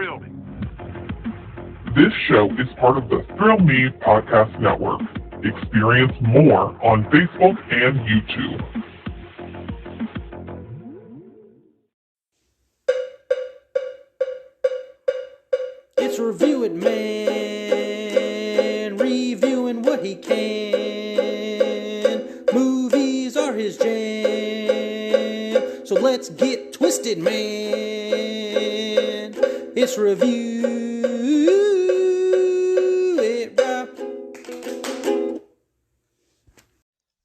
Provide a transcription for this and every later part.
thrill me. This show is part of the Thrill Me Podcast Network. Experience more on Facebook and YouTube. It's Review It Man, reviewing what he can. Movies are his jam, so let's get twisted, man. It's Review It Rob.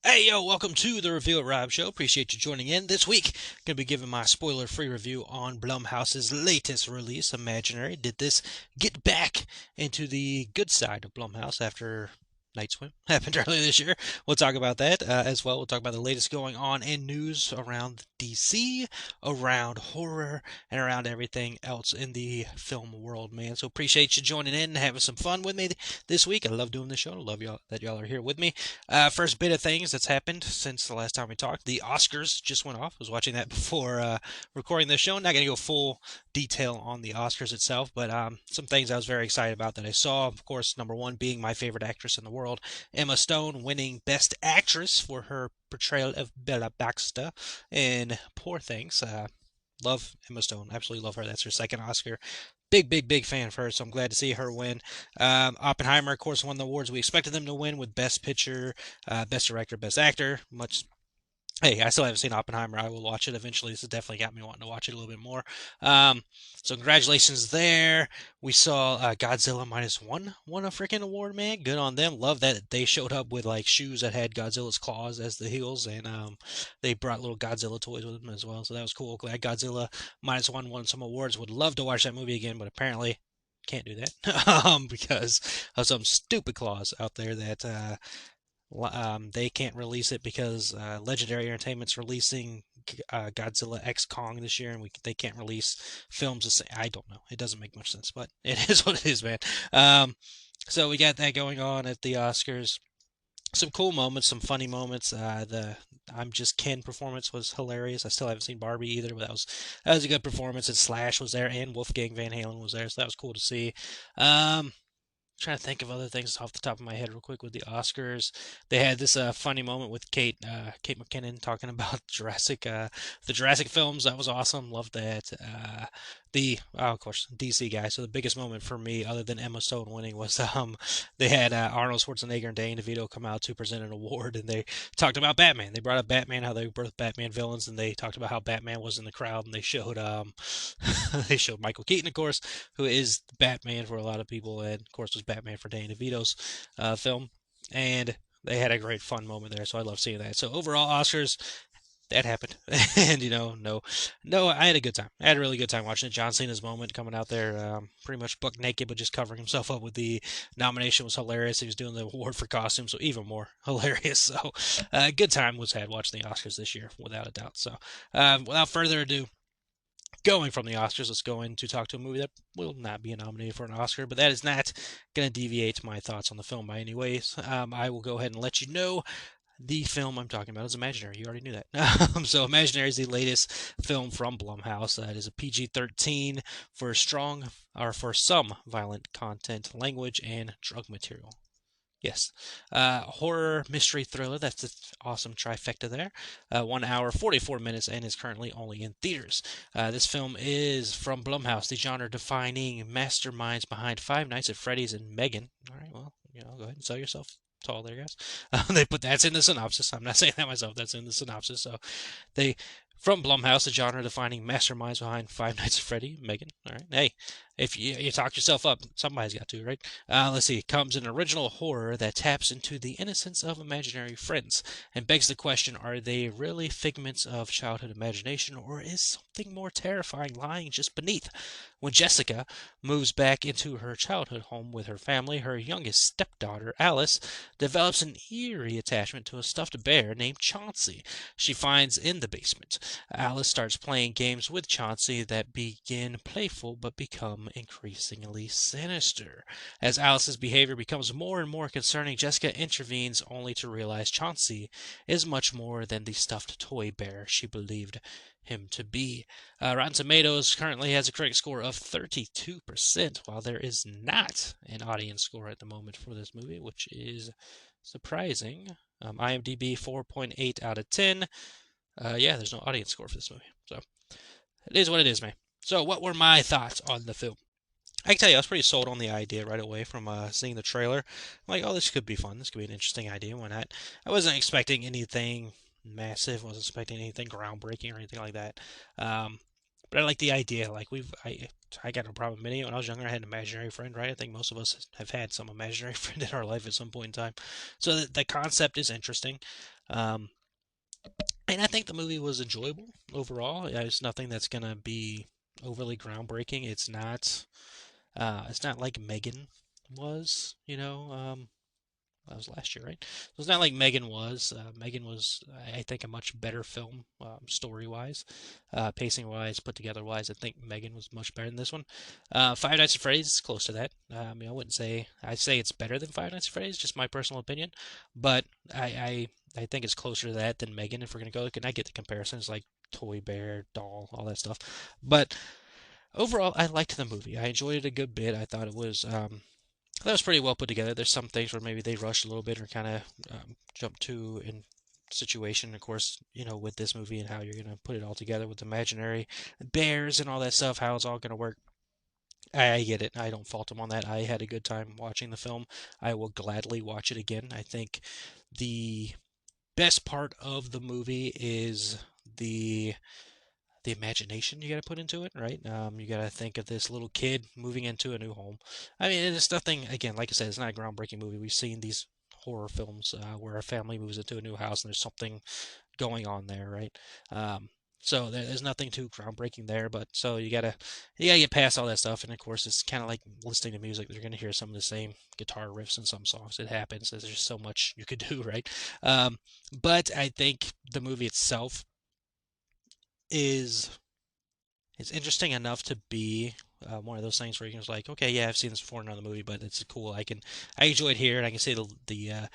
Hey, yo, welcome to the Review It Rob Show. Appreciate you joining in. This week, going to be giving my spoiler-free review on Blumhouse's latest release, Imaginary. Did this get back into the good side of Blumhouse after Night Swim happened earlier this year? We'll talk about that as well. We'll talk about the latest going on in news around DC, around horror, and around everything else in the film world, man. So appreciate you joining in and having some fun with me this week. I love doing this show. I love y'all that y'all are here with me. First bit of things that's happened since the last time we talked. The Oscars just went off. I was watching that before recording this show. Not going to go full detail on the Oscars itself, but some things I was very excited about that I saw. Of course, number one being my favorite actress in the world, Emma Stone, winning Best Actress for her portrayal of Bella Baxter in Poor Things. Love Emma Stone. Absolutely love her. That's her second Oscar. Big fan of her, so I'm glad to see her win. Oppenheimer, of course, won the awards we expected them to win with Best Picture, Best Director, Best Actor. Hey, I still haven't seen Oppenheimer. I will watch it eventually. This has definitely got me wanting to watch it a little bit more. So congratulations there. We saw Godzilla Minus One won a freaking award, man. Good on them. Love that they showed up with like shoes that had Godzilla's claws as the heels, and they brought little Godzilla toys with them as well. So that was cool. Glad Godzilla Minus One won some awards. Would love to watch that movie again, but apparently can't do that because of some stupid clause out there that they can't release it because Legendary Entertainment's releasing Godzilla X Kong this year, and they can't release films the same. I don't know. It doesn't make much sense, but it is what it is, man. So we got that going on at the Oscars. Some cool moments, some funny moments. The I'm Just Ken performance was hilarious. I still haven't seen Barbie either, but that was a good performance. And Slash was there, and Wolfgang Van Halen was there, so that was cool to see. Trying to think of other things off the top of my head real quick with the Oscars. They had this funny moment with Kate McKinnon talking about the Jurassic films. That was awesome. Loved that. Of course, DC guy. So the biggest moment for me, other than Emma Stone winning, was they had Arnold Schwarzenegger and Danny DeVito come out to present an award, and they talked about Batman. They brought up Batman, how they were both Batman villains, and they talked about how Batman was in the crowd, and they showed they showed Michael Keaton, of course, who is Batman for a lot of people, and of course was Batman for Danny DeVito's film, and they had a great fun moment there, so I love seeing that. So overall, Oscars, that happened, and no, I had a good time. I had a really good time watching it. John Cena's moment coming out there, pretty much buck naked, but just covering himself up with the nomination was hilarious. He was doing the award for costume, so even more hilarious. So, good time was had watching the Oscars this year, without a doubt. So, without further ado, going from the Oscars, let's go in to talk to a movie that will not be nominated for an Oscar, but that is not going to deviate my thoughts on the film by any ways. I will go ahead and let you know the film I'm talking about is Imaginary. You already knew that. So Imaginary is the latest film from Blumhouse. It is a PG-13 for some violent content, language, and drug material. Yes. Horror, mystery, thriller. That's the awesome trifecta there. 1 hour, 44 minutes, and is currently only in theaters. This film is from Blumhouse, the genre-defining masterminds behind Five Nights at Freddy's and Megan. All right, well, go ahead and sell yourself tall there, guys. That's in the synopsis. I'm not saying that myself. That's in the synopsis. So from Blumhouse, the genre-defining masterminds behind Five Nights at Freddy, Megan. All right. Hey, if you talk yourself up, somebody's got to, right? Let's see. It comes an original horror that taps into the innocence of imaginary friends and begs the question, are they really figments of childhood imagination, or is something more terrifying lying just beneath? When Jessica moves back into her childhood home with her family, her youngest stepdaughter, Alice, develops an eerie attachment to a stuffed bear named Chauncey she finds in the basement. Alice starts playing games with Chauncey that begin playful but become increasingly sinister. As Alice's behavior becomes more and more concerning, Jessica intervenes only to realize Chauncey is much more than the stuffed toy bear she believed him to be. Rotten Tomatoes currently has a critic score of 32%, while there is not an audience score at the moment for this movie, which is surprising. IMDb 4.8 out of 10. Yeah, there's no audience score for this movie. So it is what it is, man. So what were my thoughts on the film? I can tell you, I was pretty sold on the idea right away from seeing the trailer. I'm like, oh, this could be fun. This could be an interesting idea. Why not? I wasn't expecting anything massive. Wasn't expecting anything groundbreaking or anything like that. But I like the idea. Like I got no problem admitting it. When I was younger, I had an imaginary friend, right? I think most of us have had some imaginary friend in our life at some point in time. So the concept is interesting. Um, and I think the movie was enjoyable overall. It's nothing that's gonna be overly groundbreaking. It's not like Megan was, that was last year, right? So it's not like Megan was. Megan was, I think, a much better film, story-wise, pacing-wise, put together-wise. I think Megan was much better than this one. Five Nights at Freddy's is close to that. I wouldn't say I'd say it's better than Five Nights at Freddy's, just my personal opinion. But I think it's closer to that than Megan. If we're gonna go, and I get the comparisons like Toy Bear, Doll, all that stuff. But overall, I liked the movie. I enjoyed it a good bit. I thought it was that was pretty well put together. There's some things where maybe they rushed a little bit or kind of jumped to in situation. Of course, with this movie and how you're gonna put it all together with imaginary bears and all that stuff, how it's all gonna work. I get it. I don't fault them on that. I had a good time watching the film. I will gladly watch it again. I think the best part of the movie is the imagination you got to put into it, right? You got to think of this little kid moving into a new home. I mean, it's nothing, again, like I said, it's not a groundbreaking movie. We've seen these horror films where a family moves into a new house and there's something going on there, right? So there's nothing too groundbreaking there, but so you gotta get past all that stuff, and of course it's kind of like listening to music. You're gonna hear some of the same guitar riffs in some songs. It happens. There's just so much you could do, right? But I think the movie itself is it's interesting enough to be one of those things where you're just like, okay, yeah, I've seen this before in another movie, but it's cool. I enjoy it here, and I can see the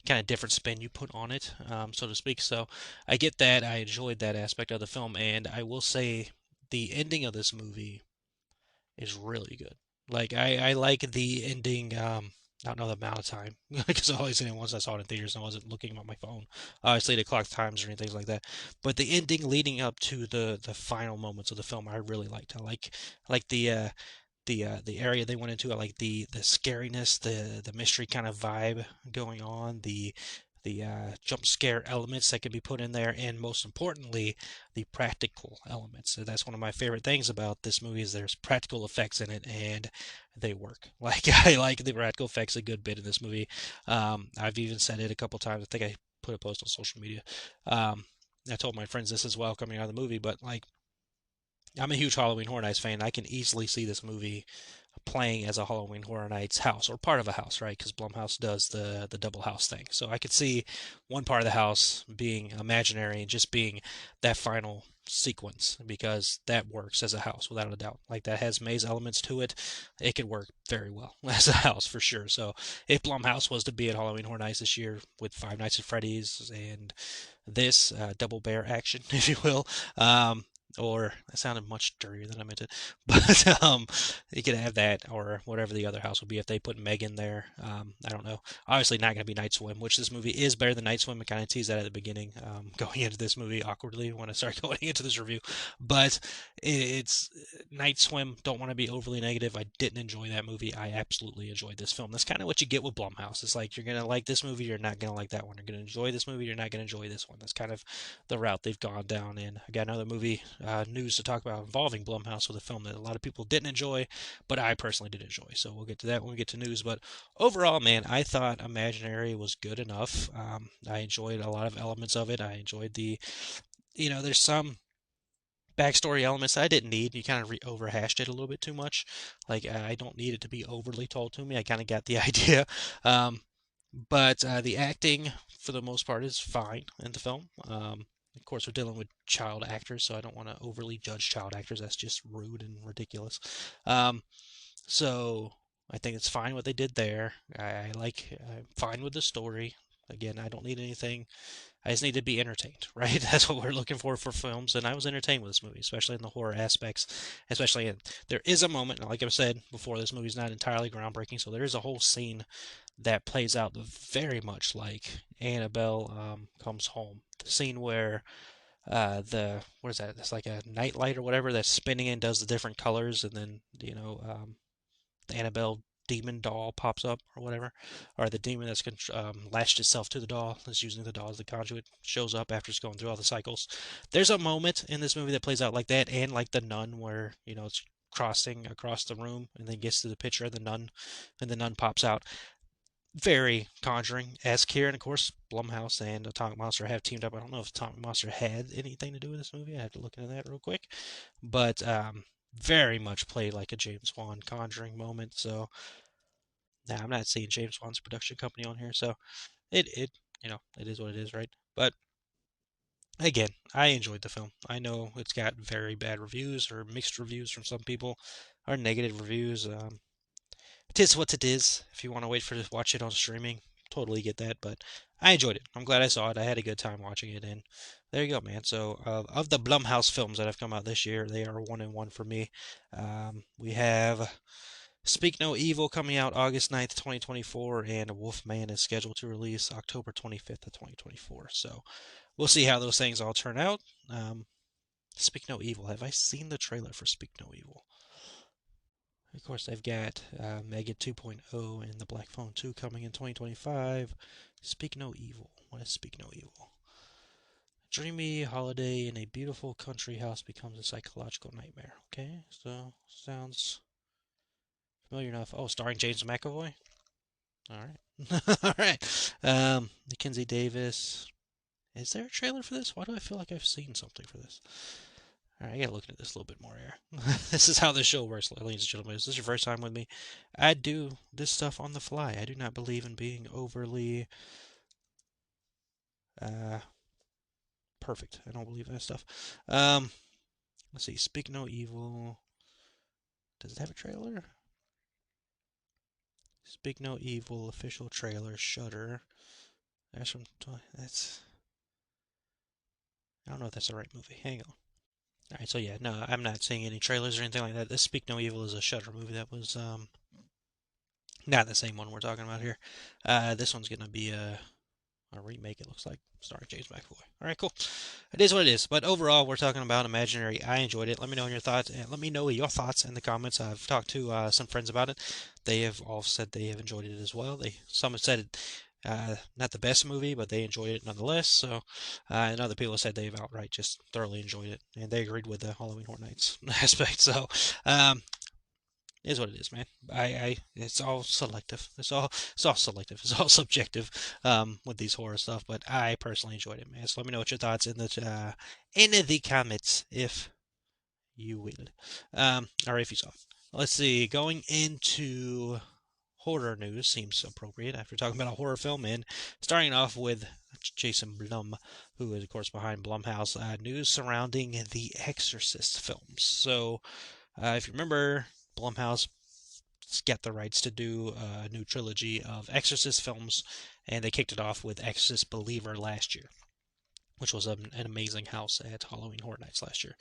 kind of different spin you put on it, so to speak. So I get that. I enjoyed that aspect of the film, and I will say the ending of this movie is really good. Like I like the ending. I don't know the amount of time because I only seen it once. I saw it in theaters and I wasn't looking at my phone. Obviously, to clock times or anything like that. But the ending leading up to the final moments of the film, I really liked. I like the area they went into. I like the scariness, the mystery kind of vibe going on, the jump scare elements that can be put in there, and most importantly, the practical elements. So that's one of my favorite things about this movie is there's practical effects in it, and they work. Like I like the practical effects a good bit in this movie. I've even said it a couple times. I think I put a post on social media. Um, I told my friends this as well coming out of the movie, but like I'm a huge Halloween Horror Nights fan. I can easily see this movie playing as a Halloween Horror Nights house or part of a house, right? Because Blumhouse does the double house thing. So I could see one part of the house being imaginary and just being that final sequence because that works as a house without a doubt. Like that has maze elements to it. It could work very well as a house for sure. So if Blumhouse was to be at Halloween Horror Nights this year with Five Nights at Freddy's and this double bear action, if you will, or that sounded much dirtier than I meant it, but you could have that or whatever the other house would be if they put Meg in there. I don't know. Obviously, not going to be Night Swim, which this movie is better than Night Swim. I kind of teased that at the beginning, going into this movie awkwardly when I start going into this review. But it's Night Swim. Don't want to be overly negative. I didn't enjoy that movie. I absolutely enjoyed this film. That's kind of what you get with Blumhouse. It's like you're gonna like this movie, you're not gonna like that one. You're gonna enjoy this movie, you're not gonna enjoy this one. That's kind of the route they've gone down. And I got another movie news to talk about involving Blumhouse with a film that a lot of people didn't enjoy, but I personally did enjoy. So we'll get to that when we get to news. But overall, man, I thought Imaginary was good enough. I enjoyed a lot of elements of it. I enjoyed there's some backstory elements I didn't need. You kind of overhashed it a little bit too much. Like I don't need it to be overly told to me. I kind of got the idea. But the acting, for the most part, is fine in the film. Of course, we're dealing with child actors, so I don't want to overly judge child actors. That's just rude and ridiculous. Um, so I think it's fine what they did there. I'm fine with the story. Again, I don't need anything. I just need to be entertained, right? That's what we're looking for films, and I was entertained with this movie, especially in the horror aspects. Especially in there is a moment, like I said before, this movie's not entirely groundbreaking, so there is a whole scene that plays out very much like Annabelle comes home. The scene where the what is that? It's like a nightlight or whatever that's spinning and does the different colors, and then the Annabelle demon doll pops up or whatever, or the demon that's latched itself to the doll is using the doll as the conduit shows up after it's going through all the cycles. There's a moment in this movie that plays out like that, and like the nun where it's crossing across the room and then gets to the picture of the nun, and the nun pops out. Very Conjuring-esque here, and of course Blumhouse and Atomic Monster have teamed up. I don't know if Atomic Monster had anything to do with this movie. I have to look into that real quick, but very much played like a James Wan Conjuring moment. So now I'm not seeing James Wan's production company on here, so it is what it is, right? But again, I enjoyed the film. I know it's got very bad reviews or mixed reviews from some people, or negative reviews. It is what it is. If you want to wait for to watch it on streaming, totally get that. But I enjoyed it. I'm glad I saw it. I had a good time watching it, and there you go, man. So of the Blumhouse films that have come out this year, they are 1-1 for me. We have Speak No Evil coming out August 9th, 2024, and Wolfman is scheduled to release October 25th of 2024. So we'll see how those things all turn out. Speak No Evil. Have I seen the trailer for Speak No Evil? Of course, they've got Megan 2.0 and the Black Phone 2 coming in 2025. Speak No Evil. What is Speak No Evil? A dreamy holiday in a beautiful country house becomes a psychological nightmare. Okay, so sounds familiar enough. Oh, starring James McAvoy? Alright. Alright. Mackenzie Davis. Is there a trailer for this? Why do I feel like I've seen something for this? Alright, I gotta look into this a little bit more here. This is how this show works, ladies and gentlemen. Is this your first time with me? I do this stuff on the fly. I do not believe in being overly uh, perfect. I don't believe in that stuff. Let's see. Speak No Evil. Does it have a trailer? Speak No Evil official trailer. Shudder. That's from. That's. I don't know if that's the right movie. Hang on. Alright, so yeah, no, I'm not seeing any trailers or anything like that. This Speak No Evil is a Shudder movie that was not the same one we're talking about here. This one's gonna be a remake, it looks like, starring James McAvoy. All right, cool. It is what it is. But overall, we're talking about Imaginary. I enjoyed it. Let me know your thoughts. And let me know your thoughts in the comments. I've talked to some friends about it. They have all said they have enjoyed it as well. Some have said not the best movie, but they enjoyed it nonetheless. So, and other people have said they've outright just thoroughly enjoyed it, and they agreed with the Halloween Horror Nights aspect. So, it is what it is, man. It's all selective. It's all selective. It's all subjective with these horror stuff. But I personally enjoyed it, man. So let me know what your thoughts in the comments, if you will, or if you saw it. Let's see. Going into horror news seems appropriate after talking about a horror film, and starting off with Jason Blum, who is of course behind Blumhouse. News surrounding the Exorcist films. So, if you remember, Blumhouse got the rights to do a new trilogy of Exorcist films, and they kicked it off with Exorcist Believer last year, which was an amazing house at Halloween Horror Nights last year.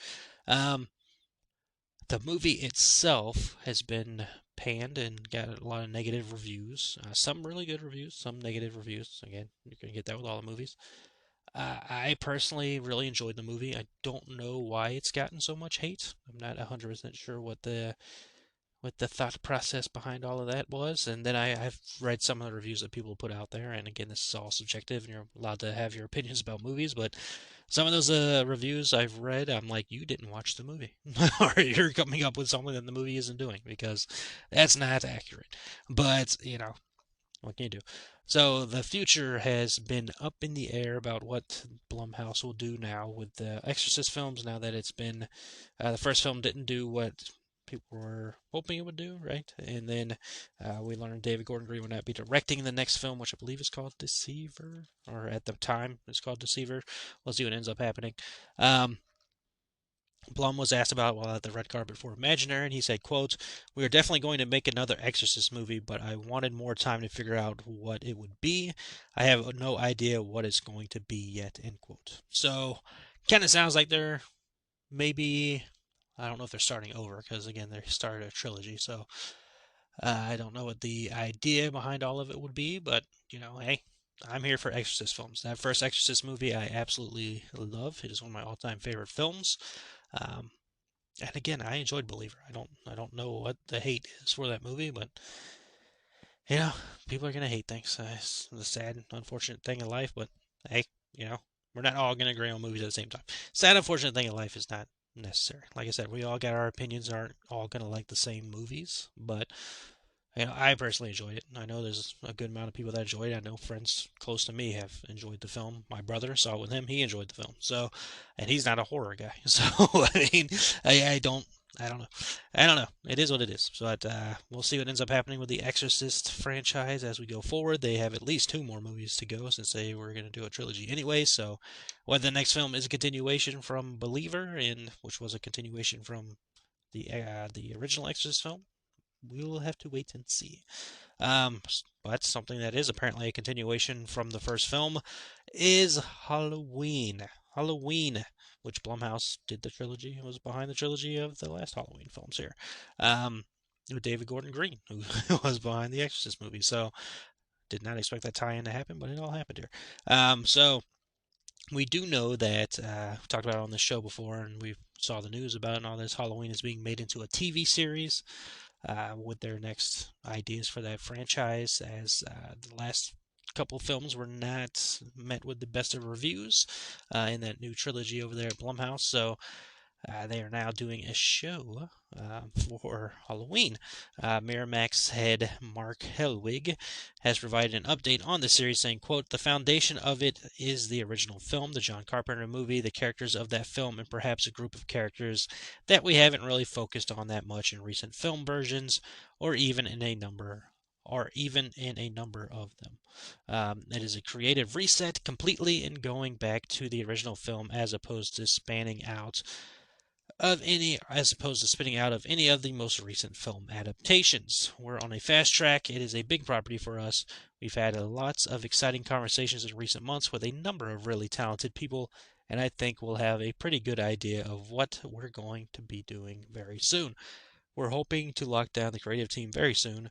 The movie itself has been panned and got a lot of negative reviews. Some really good reviews, some negative reviews. Again, you're going to get that with all the movies. I personally really enjoyed the movie. I don't know why it's gotten so much hate. I'm not 100% sure what the thought process behind all of that was. And then I've read some of the reviews that people put out there, and again, this is all subjective, and you're allowed to have your opinions about movies, but some of those reviews I've read, I'm like, you didn't watch the movie, or you're coming up with something that the movie isn't doing, because that's not accurate. But, what can you do? So the future has been up in the air about what Blumhouse will do now with the Exorcist films, now that it's been, the first film didn't do what people were hoping it would do, right? And then we learned David Gordon Green would not be directing the next film, which I believe is called Deceiver, or at the time it's called Deceiver. We'll see what ends up happening. Blum was asked about while at the red carpet for Imaginary, and he said, quote, "We are definitely going to make another Exorcist movie, but I wanted more time to figure out what it would be. I have no idea what it's going to be yet," end quote. So, kind of sounds like they're maybe, I don't know if they're starting over, because again, they started a trilogy, so I don't know what the idea behind all of it would be, but, hey, I'm here for Exorcist films. That first Exorcist movie I absolutely love. It is one of my all-time favorite films. Um, and again, I enjoyed Believer. I don't know what the hate is for that movie, but you know, people are gonna hate things. It's the sad, unfortunate thing in life. But hey, you know, we're not all gonna agree on movies at the same time. Sad, unfortunate thing in life is not necessary. Like I said, we all got our opinions. Aren't all gonna like the same movies, but I personally enjoyed it. I know there's a good amount of people that enjoyed it. I know friends close to me have enjoyed the film. My brother saw it with him; he enjoyed the film. So, and he's not a horror guy. So, I mean, I don't know. I don't know. It is what it is. But we'll see what ends up happening with the Exorcist franchise as we go forward. They have at least two more movies to go since they were going to do a trilogy anyway. So, whether the next film is a continuation from Believer, which was a continuation from the original Exorcist film, we will have to wait and see. But something that is apparently a continuation from the first film is Halloween. Halloween, which Blumhouse did the trilogy, was behind the trilogy of the last Halloween films here. With David Gordon Green, who was behind the Exorcist movie. So, did not expect that tie-in to happen, but it all happened here. So we do know that we talked about it on the show before, and we saw the news about it and all this. Halloween is being made into a TV series with their next ideas for that franchise, as the last couple films were not met with the best of reviews in that new trilogy over there at Blumhouse. So they are now doing a show for Halloween. Miramax head Mark Helwig has provided an update on the series, saying, quote, "The foundation of it is the original film, the John Carpenter movie, the characters of that film, and perhaps a group of characters that we haven't really focused on that much in recent film versions, or even in a number of them. It is a creative reset completely in going back to the original film as opposed to spinning out of any of the most recent film adaptations. We're on a fast track. It is a big property for us. We've had lots of exciting conversations in recent months with a number of really talented people, and I think we'll have a pretty good idea of what we're going to be doing very soon. We're hoping to lock down the creative team very soon."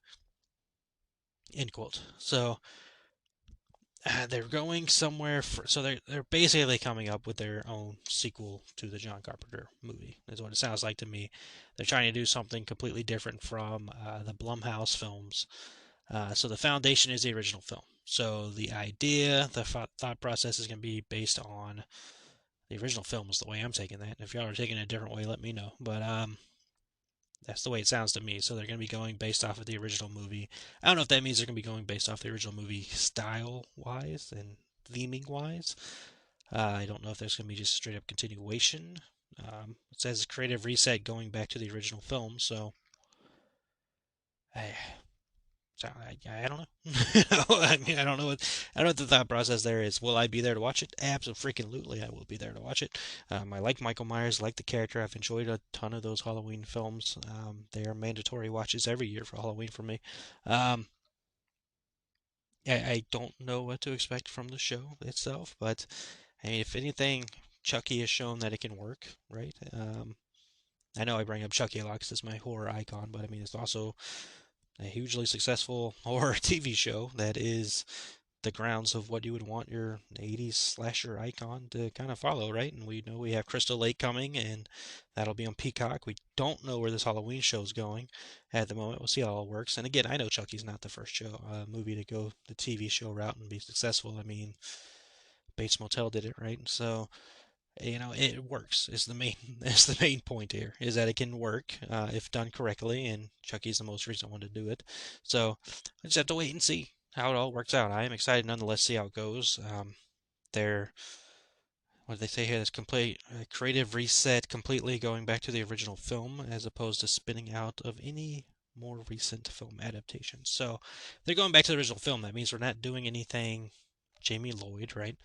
End quote. So they're going somewhere so they're basically coming up with their own sequel to the John Carpenter movie. Is what it sounds like to me. They're trying to do something completely different from the Blumhouse films. So the foundation is the original film. So the idea, the thought process is going to be based on the original film. Is the way I'm taking that. If y'all are taking it a different way, let me know. But that's the way it sounds to me. So they're going to be going based off of the original movie. I don't know if that means they're going to be going based off the original movie style wise and theming wise. I don't know if there's going to be just a straight up continuation. It says creative reset going back to the original film. So I, I don't know. I mean, I don't know what the thought process there is. Will I be there to watch it? Absolutely, I will be there to watch it. I like Michael Myers, like the character. I've enjoyed a ton of those Halloween films. They are mandatory watches every year for Halloween for me. Um, I don't know what to expect from the show itself, but I mean, if anything, Chucky has shown that it can work, right? I know I bring up Chucky a lot because it's my horror icon, but I mean, it's also a hugely successful horror TV show that is the grounds of what you would want your 80s slasher icon to kind of follow, right? And we know we have Crystal Lake coming, and that'll be on Peacock. We don't know where this Halloween show's going at the moment. We'll see how it all works. And again, I know Chucky's not the first movie to go the TV show route and be successful. I mean, Bates Motel did it, right? So it works. Is the main is the main point here, is that it can work if done correctly, and Chucky's the most recent one to do it. So I just have to wait and see how it all works out. I am excited nonetheless to see how it goes. They're what did they say here? This complete creative reset, completely going back to the original film as opposed to spinning out of any more recent film adaptations. So they're going back to the original film. That means we're not doing anything Jamie Lloyd, right?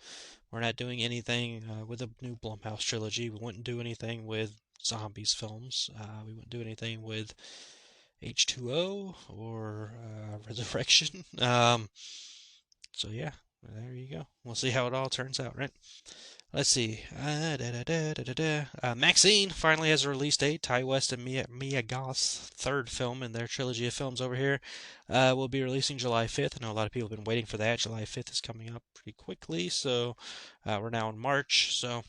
We're not doing anything with a new Blumhouse trilogy. We wouldn't do anything with zombies films. We wouldn't do anything with H2O or Resurrection. So yeah, there you go. We'll see how it all turns out, right? Let's see. Maxine finally has a release date. Ty West and Mia Goth's third film in their trilogy of films over here will be releasing July 5th. I know a lot of people have been waiting for that. July 5th is coming up pretty quickly, so we're now in March, so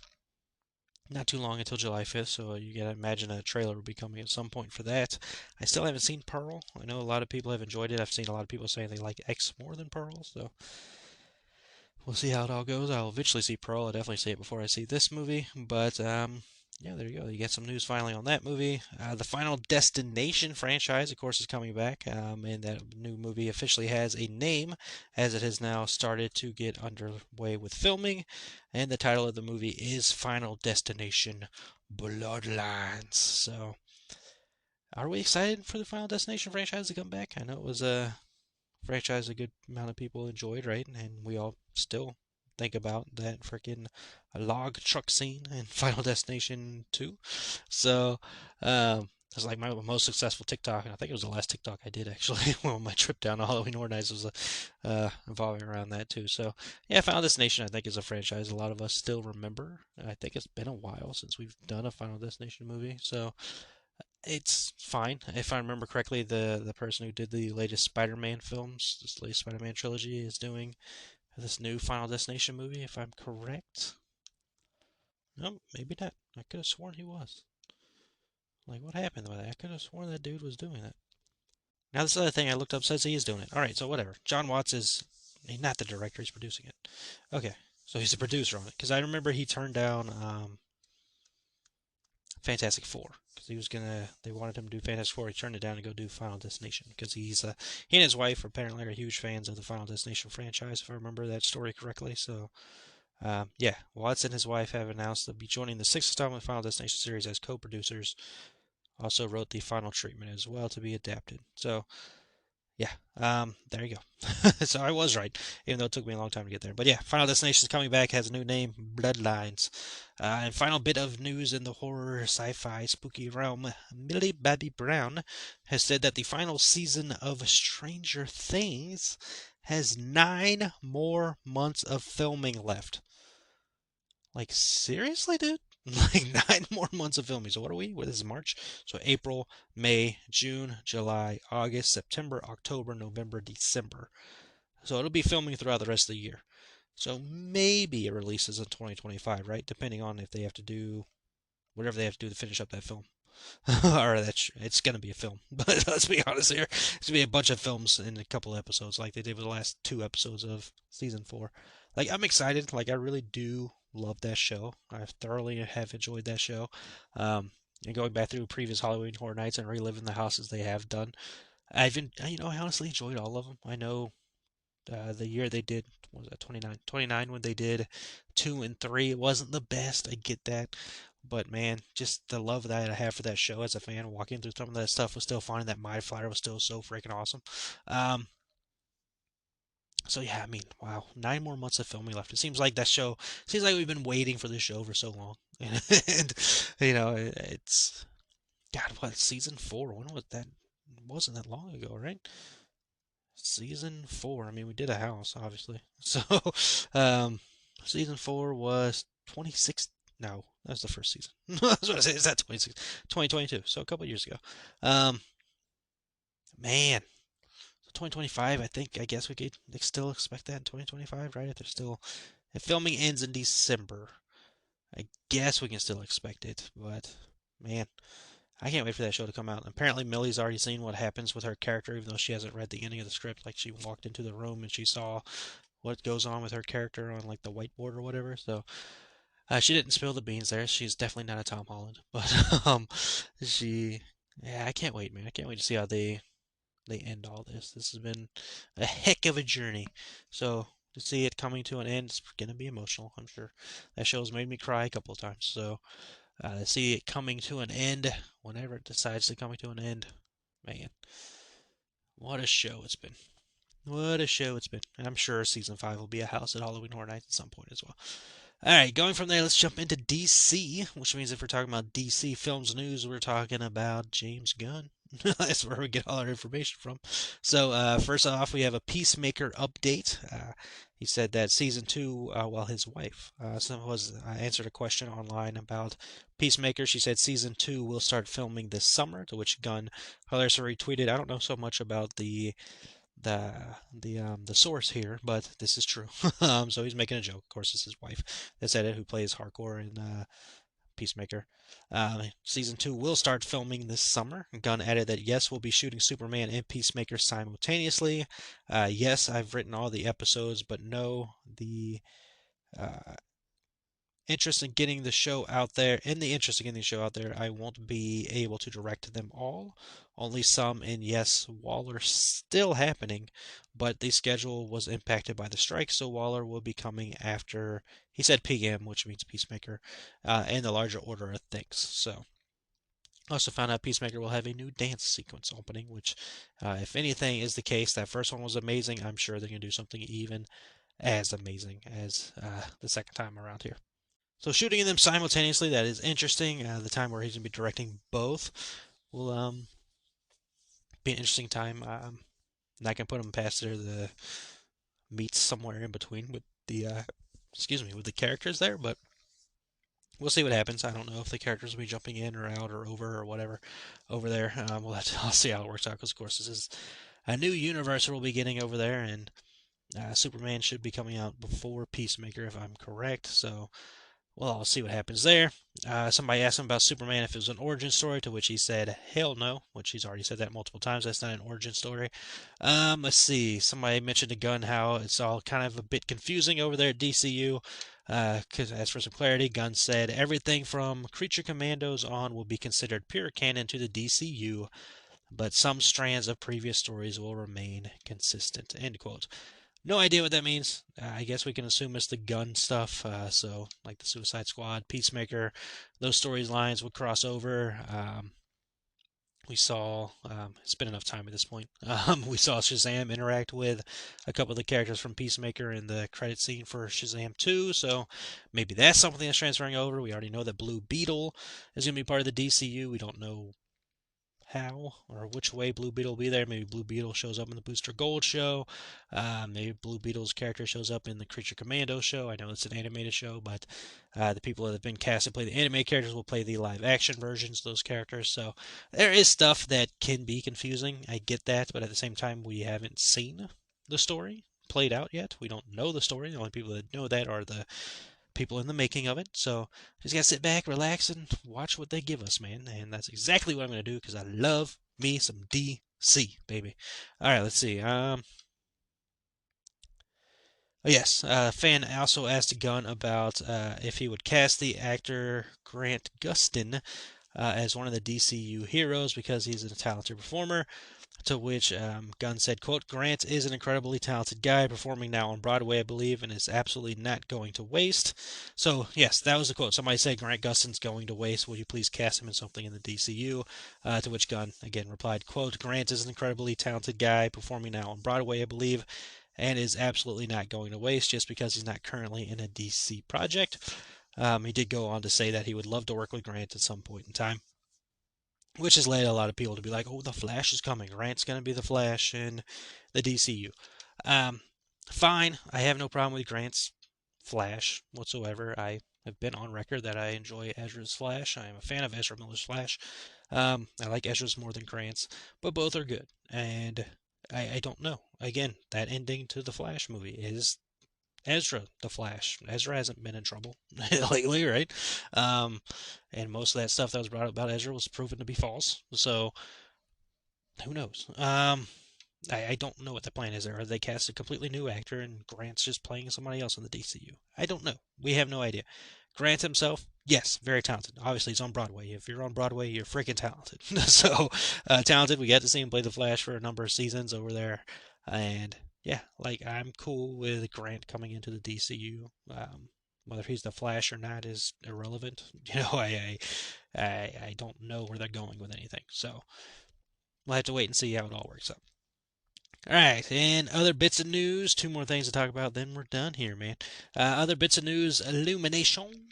not too long until July 5th, so you gotta imagine a trailer will be coming at some point for that. I still haven't seen Pearl. I know a lot of people have enjoyed it. I've seen a lot of people saying they like X more than Pearl, so we'll see how it all goes. I'll eventually see Pearl. I'll definitely see it before I see this movie. But yeah, there you go. You get some news finally on that movie. The Final Destination franchise, of course, is coming back, and that new movie officially has a name, as it has now started to get underway with filming. And the title of the movie is Final Destination Bloodlines. So, are we excited for the Final Destination franchise to come back? I know it was a franchise a good amount of people enjoyed, right? And we all still think about that freaking log truck scene in Final Destination 2. So, it's like my most successful TikTok, and I think it was the last TikTok I did actually on my trip down to Halloween Horror Nights was involving around that too. So, yeah, Final Destination I think is a franchise a lot of us still remember. I think it's been a while since we've done a Final Destination movie, so it's fine. If I remember correctly, the person who did the latest Spider-Man films, this latest Spider-Man trilogy, is doing this new Final Destination movie, if I'm correct. No, maybe not. I could have sworn he was. Like, what happened with that? I could have sworn that dude was doing that. Now, this other thing I looked up says he is doing it. Alright, so whatever. John Watts is not the director, he's producing it. Okay, so he's the producer on it. Because I remember he turned down Fantastic Four because they wanted him to do Fantastic Four. He turned it down to go do Final Destination because he and his wife apparently are huge fans of the Final Destination franchise, if I remember that story correctly. So, yeah, Watts and his wife have announced they'll be joining the sixth installment of Final Destination series as co-producers. Also wrote the final treatment as well to be adapted. So, yeah, there you go. So I was right, even though it took me a long time to get there. But yeah, Final Destination is coming back, has a new name, Bloodlines. And final bit of news in the horror, sci-fi, spooky realm, Millie Bobby Brown has said that the final season of Stranger Things has 9 more months of filming left. Like, seriously, dude? Like 9 more months of filming. So what are we? What is March? So April, May, June, July, August, September, October, November, December. So it'll be filming throughout the rest of the year. So maybe it releases in 2025, right? Depending on if they have to do whatever they have to do to finish up that film. Or it's gonna be a film, but let's be honest here. It's gonna be a bunch of films in a couple episodes, like they did with the last 2 episodes of season 4. Like I'm excited. Like I really do love that show. I thoroughly have enjoyed that show. And going back through previous Halloween Horror Nights and reliving the houses they have done, I honestly enjoyed all of them. I know the year they did, what was that, 29 when they did 2 and 3, it wasn't the best. I get that. But man, just the love that I have for that show as a fan, walking through some of that stuff was still fun, and that My Flyer was still so freaking awesome. Um, so yeah, I mean, wow, 9 more months of filming left. It seems like we've been waiting for this show for so long, and it's God, what season 4? When was that? It wasn't that long ago, right? Season 4. I mean, we did a house, obviously. So, um, season 4 was 26. No, that was the first season. I was going to say, is that 26? 2022. So a couple years ago. Um, man. So 2025, I guess we could still expect that in 2025, right? If filming ends in December, I guess we can still expect it. But, man, I can't wait for that show to come out. Apparently, Millie's already seen what happens with her character, even though she hasn't read the ending of the script. Like, she walked into the room and she saw what goes on with her character on, like, the whiteboard or whatever. So, she didn't spill the beans there. She's definitely not a Tom Holland. But, yeah, I can't wait, man. I can't wait to see how they end all this. This has been a heck of a journey. So, to see it coming to an end. It's gonna be emotional, I'm sure. That show's made me cry a couple of times. So to see it coming to an end, whenever it decides to coming to an end, man, what a show it's been. What a show it's been. And I'm sure season 5 will be a house at Halloween Horror Nights at some point as well. Alright, going from there, let's jump into DC, which means if we're talking about DC Films news, we're talking about James Gunn. That's where we get all our information from. So, first off, we have a Peacemaker update. He said that season 2, well, his wife answered a question online about Peacemaker. She said season 2 will start filming this summer, to which Gunn hilariously retweeted, I don't know so much about the source here, but this is true. So he's making a joke. Of course, it's his wife that said it, who plays hardcore in Peacemaker. Season 2 will start filming this summer. Gunn added that yes, we'll be shooting Superman and Peacemaker simultaneously. Yes, I've written all the episodes, but no, the uh, interest in getting the show out there, I won't be able to direct them all. Only some, and yes, Waller's still happening, but the schedule was impacted by the strike, so Waller will be coming after, he said PM, which means Peacemaker, and the larger order of things. So, also found out Peacemaker will have a new dance sequence opening, which, if anything is the case, that first one was amazing. I'm sure they're going to do something even as amazing as the second time around here. So shooting them simultaneously, that is interesting. The time where he's going to be directing both will be an interesting time. Not going to put him past there. The meets somewhere in between with the with the characters there, but we'll see what happens. I don't know if the characters will be jumping in or out or over or whatever over there. I'll see how it works out, because of course this is a new universe we'll be getting over there, and Superman should be coming out before Peacemaker, if I'm correct. So well, I'll see what happens there. Somebody asked him about Superman if it was an origin story, to which he said, hell no, which he's already said that multiple times. That's not an origin story. Let's see. Somebody mentioned to Gunn how it's all kind of a bit confusing over there at DCU. Because as for some clarity, Gunn said everything from Creature Commandos on will be considered pure canon to the DCU, but some strands of previous stories will remain consistent. End quote. No idea what that means. I guess we can assume it's the gun stuff. So, like the Suicide Squad, Peacemaker, those storylines would cross over. We saw, it's been enough time at this point. We saw Shazam interact with a couple of the characters from Peacemaker in the credit scene for Shazam 2. So, maybe that's something that's transferring over. We already know that Blue Beetle is going to be part of the DCU. We don't know how or which way Blue Beetle will be there. Maybe Blue Beetle shows up in the Booster Gold show. Maybe Blue Beetle's character shows up in the Creature Commando show. I know it's an animated show, but the people that have been cast to play the animated characters will play the live action versions of those characters. So there is stuff that can be confusing. I get that, but at the same time, we haven't seen the story played out yet. We don't know the story. The only people that know that are the people in the making of it. So just gotta sit back, relax, and watch what they give us, man. And that's exactly what I'm gonna do, because I love me some DC, baby. All right, let's see. Yes, a fan also asked Gunn about if he would cast the actor Grant Gustin as one of the DCU heroes because he's a talented performer. To which Gunn said, quote, Grant is an incredibly talented guy performing now on Broadway, I believe, and is absolutely not going to waste. So, yes, that was the quote. Somebody said Grant Gustin's going to waste. Would you please cast him in something in the DCU? To which Gunn, again, replied, quote, Grant is an incredibly talented guy performing now on Broadway, I believe, and is absolutely not going to waste just because he's not currently in a DC project. He did go on to say that he would love to work with Grant at some point in time, which has led a lot of people to be like, oh, the Flash is coming. Grant's going to be the Flash in the DCU. Um, Fine. I have no problem with Grant's Flash whatsoever. I have been on record that I enjoy Ezra's Flash. I am a fan of Ezra Miller's Flash. I like Ezra's more than Grant's, but both are good. And I don't know. Again, that ending to the Flash movie is Ezra the Flash. Ezra hasn't been in trouble lately, right? Um, and most of that stuff that was brought up about Ezra was proven to be false. So who knows? I don't know what the plan is there. Are they cast a completely new actor and Grant's just playing somebody else in the DCU? I don't know. We have no idea. Grant himself, yes, very talented. Obviously, he's on Broadway. If you're on Broadway, you're freaking talented. So talented. We got to see him play the Flash for a number of seasons over there, and yeah, like I'm cool with Grant coming into the DCU. Whether he's the Flash or not is irrelevant. I don't know where they're going with anything, so we'll have to wait and see how it all works out. All right, and other bits of news. Two more things to talk about, then we're done here, man. Other bits of news: Illumination,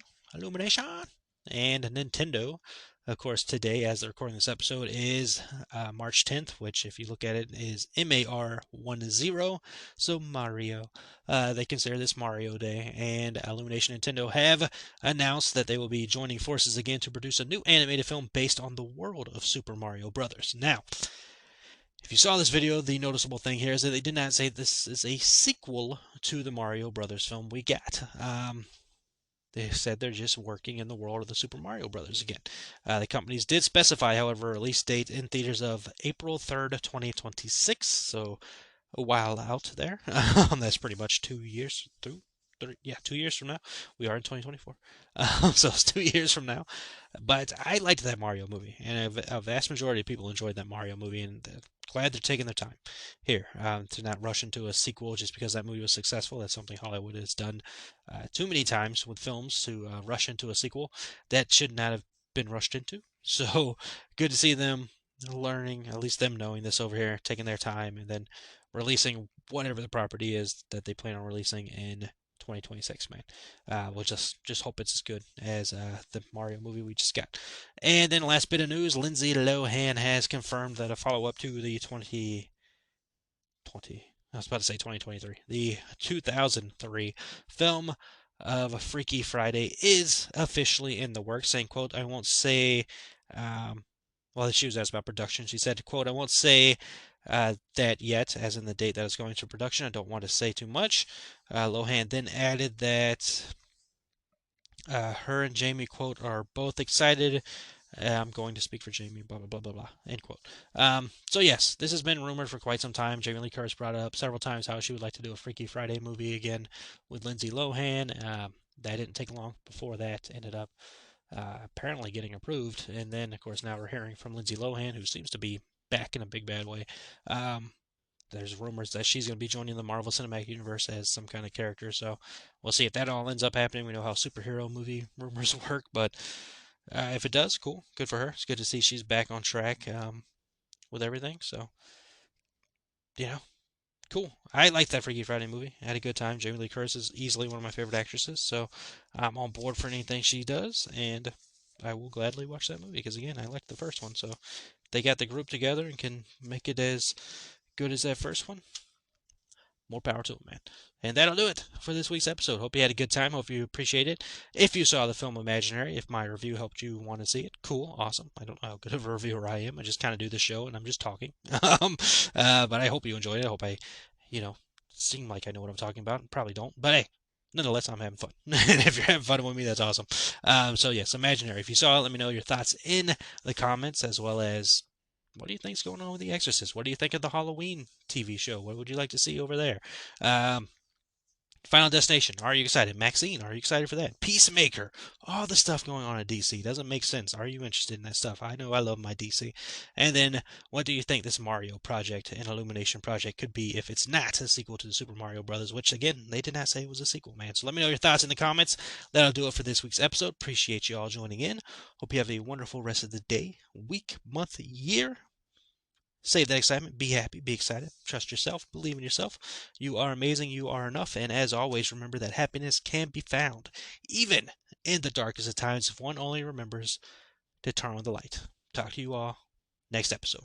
and Nintendo. Of course, today, as they're recording this episode, is March 10th, which, if you look at it, is MAR10. So Mario. They consider this Mario Day, and Illumination Nintendo have announced that they will be joining forces again to produce a new animated film based on the world of Super Mario Brothers. Now, if you saw this video, the noticeable thing here is that they did not say this is a sequel to the Mario Brothers film we got. They said they're just working in the world of the Super Mario Brothers again. The companies did specify, however, a release date in theaters of April 3rd, 2026, so a while out there. That's pretty much 2 years through. 2 years from now. We are in 2024. So it's 2 years from now. But I liked that Mario movie, and a vast majority of people enjoyed that Mario movie, and glad they're taking their time here to not rush into a sequel just because that movie was successful. That's something Hollywood has done too many times with films to rush into a sequel that should not have been rushed into. So good to see them learning, at least them knowing this over here, taking their time, and then releasing whatever the property is that they plan on releasing in 2026, man. We'll just hope it's as good as the Mario movie we just got. And then last bit of news, Lindsay Lohan has confirmed that a follow-up to the 2023, the 2003 film of Freaky Friday is officially in the works, saying, quote, I won't say, well, she was asked about production. She said, quote, I won't say that yet, as in the date that it's going to production. I don't want to say too much. Lohan then added that her and Jamie, quote, are both excited. I'm going to speak for Jamie, blah, blah, blah, blah, blah, end quote. So, yes, this has been rumored for quite some time. Jamie Lee Curtis brought up several times how she would like to do a Freaky Friday movie again with Lindsay Lohan. That didn't take long before that ended up apparently getting approved. And then, of course, now we're hearing from Lindsay Lohan, who seems to be back in a big bad way. There's rumors that she's going to be joining the Marvel Cinematic Universe as some kind of character. So we'll see if that all ends up happening. We know how superhero movie rumors work, but if it does, cool. Good for her. It's good to see she's back on track with everything. So, cool. I liked that Freaky Friday movie. I had a good time. Jamie Lee Curtis is easily one of my favorite actresses. So I'm on board for anything she does. And I will gladly watch that movie because, again, I liked the first one. So they got the group together and can make it as good as that first one. More power to them, man. And that'll do it for this week's episode. Hope you had a good time. Hope you appreciate it. If you saw the film Imaginary, if my review helped you want to see it, cool, awesome. I don't know how good of a reviewer I am. I just kind of do the show and I'm just talking. But I hope you enjoyed it. I hope I, seem like I know what I'm talking about. Probably don't. But hey, nonetheless, I'm having fun. And if you're having fun with me, that's awesome. So yes, Imaginary. If you saw it, let me know your thoughts in the comments, as well as what do you think's going on with The Exorcist? What do you think of the Halloween TV show? What would you like to see over there? Final Destination. Are you excited? Maxine, are you excited for that? Peacemaker. All the stuff going on at DC doesn't make sense. Are you interested in that stuff? I know I love my DC. And then, what do you think this Mario project and Illumination project could be if it's not a sequel to the Super Mario Brothers? Which, again, they did not say it was a sequel, man. So let me know your thoughts in the comments. That'll do it for this week's episode. Appreciate you all joining in. Hope you have a wonderful rest of the day, week, month, year. Save that excitement. Be happy. Be excited. Trust yourself. Believe in yourself. You are amazing. You are enough. And as always, remember that happiness can be found even in the darkest of times if one only remembers to turn on the light. Talk to you all next episode.